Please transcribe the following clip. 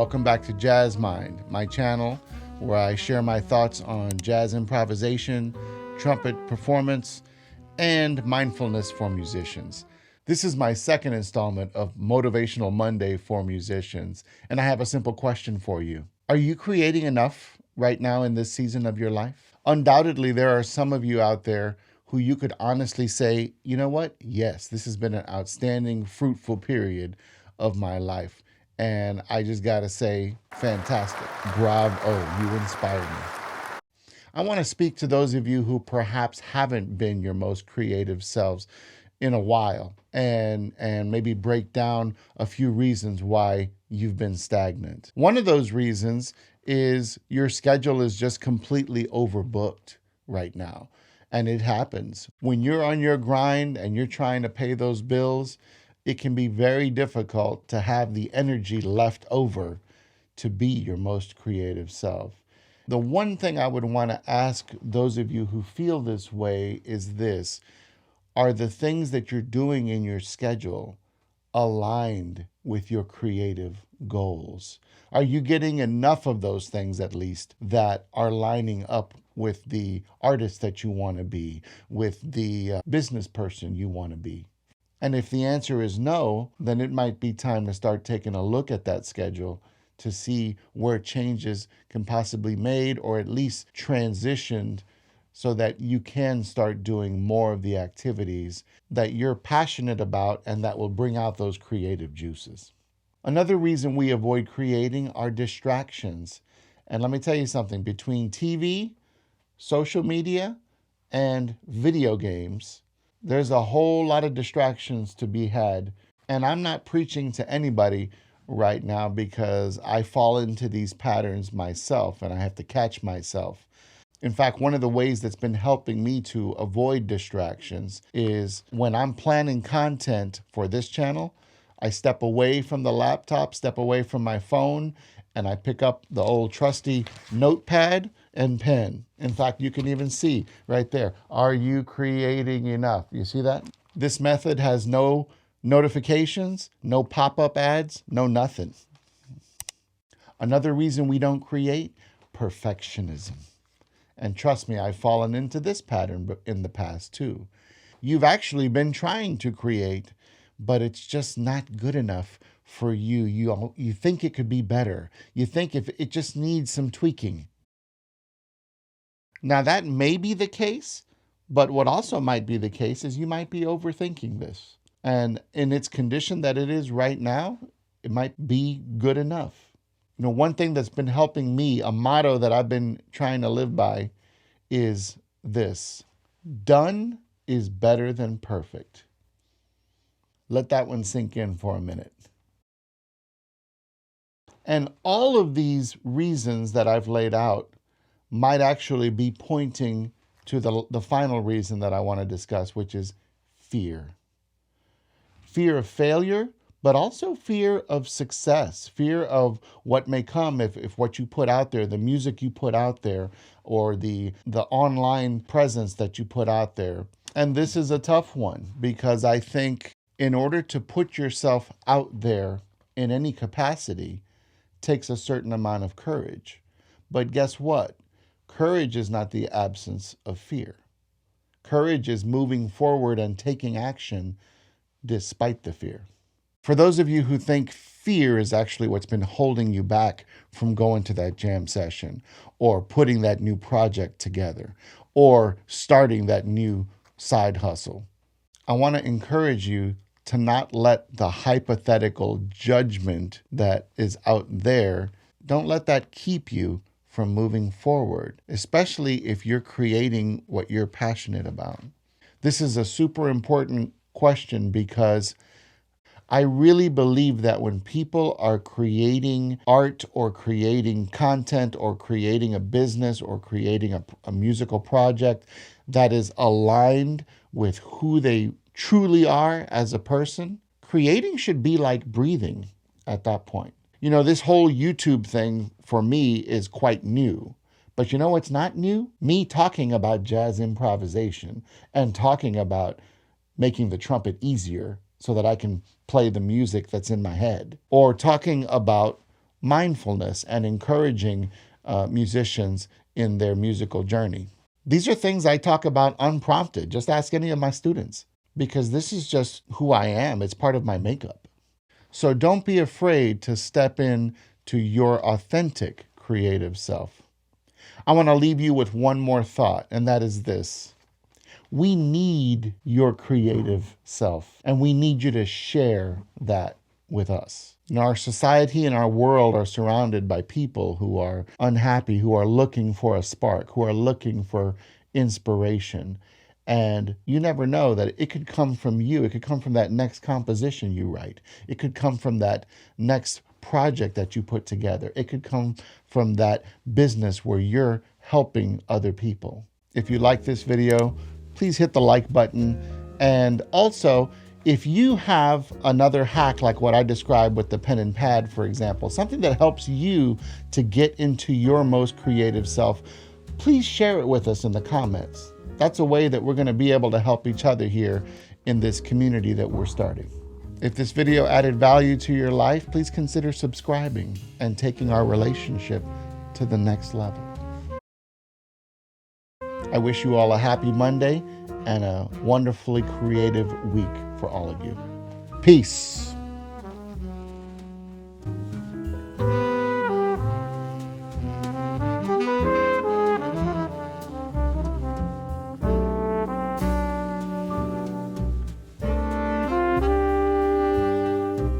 welcome back to Jazz Mind, my channel where I share my thoughts on jazz improvisation, trumpet performance, and mindfulness for musicians. This is my second installment of Motivational Monday for musicians, and I have a simple question for you. Are you creating enough right now in this season of your life? Undoubtedly, there are some of you out there who you could honestly say, you know what? Yes, this has been an outstanding, fruitful period of my life. And I just got to say, fantastic. Bravo, you inspired me. I want to speak to those of you who perhaps haven't been your most creative selves in a while and maybe break down a few reasons why you've been stagnant. One of those reasons is your schedule is just completely overbooked right now. And it happens. When you're on your grind and you're trying to pay those bills, it can be very difficult to have the energy left over to be your most creative self. The one thing I would want to ask those of you who feel this way is this: are the things that you're doing in your schedule aligned with your creative goals? Are you getting enough of those things, at least, that are lining up with the artist that you want to be, with the business person you want to be? And if the answer is no, then it might be time to start taking a look at that schedule to see where changes can possibly be made or at least transitioned so that you can start doing more of the activities that you're passionate about and that will bring out those creative juices. Another reason we avoid creating are distractions. And let me tell you something, between TV, social media, and video games, there's a whole lot of distractions to be had. And I'm not preaching to anybody right now because I fall into these patterns myself and I have to catch myself. In fact, one of the ways that's been helping me to avoid distractions is when I'm planning content for this channel, I step away from the laptop, step away from my phone, and I pick up the old trusty notepad and pen. In fact, you can even see right there, are you creating enough? You see that? This method has no notifications, no pop-up ads, no nothing. Another reason we don't create, perfectionism. And trust me, I've fallen into this pattern in the past too. You've actually been trying to create, but it's just not good enough for you. You think it could be better. You think if it just needs some tweaking. Now that may be the case, but what also might be the case is you might be overthinking this. And in its condition that it is right now, it might be good enough. You know, one thing that's been helping me, a motto that I've been trying to live by, is this: done is better than perfect. Let that one sink in for a minute. And all of these reasons that I've laid out might actually be pointing to the final reason that I want to discuss, which is fear. Fear of failure, but also fear of success, fear of what may come if what you put out there, the music you put out there, or the online presence that you put out there. And this is a tough one because I think in order to put yourself out there in any capacity takes a certain amount of courage. But guess what? Courage is not the absence of fear. Courage is moving forward and taking action despite the fear. For those of you who think fear is actually what's been holding you back from going to that jam session or putting that new project together or starting that new side hustle, I want to encourage you to not let the hypothetical judgment that is out there, don't let that keep you from moving forward, especially if you're creating what you're passionate about. This is a super important question because I really believe that when people are creating art or creating content or creating a business or creating a musical project that is aligned with who they truly are as a person, creating should be like breathing at that point. You know, this whole YouTube thing for me is quite new. But you know what's not new? Me talking about jazz improvisation and talking about making the trumpet easier so that I can play the music that's in my head. Or talking about mindfulness and encouraging musicians in their musical journey. These are things I talk about unprompted. Just ask any of my students, because this is just who I am. It's part of my makeup. So don't be afraid to step in to your authentic creative self. I want to leave you with one more thought, and that is this. We need your creative self, and we need you to share that with us. Our society and our world are surrounded by people who are unhappy, who are looking for a spark, who are looking for inspiration. And you never know that it could come from you. It could come from that next composition you write. It could come from that next project that you put together. It could come from that business where you're helping other people. If you like this video, please hit the like button. And also, if you have another hack like what I described with the pen and pad, for example, something that helps you to get into your most creative self, please share it with us in the comments. That's a way that we're going to be able to help each other here in this community that we're starting. If this video added value to your life, please consider subscribing and taking our relationship to the next level. I wish you all a happy Monday and a wonderfully creative week for all of you. Peace.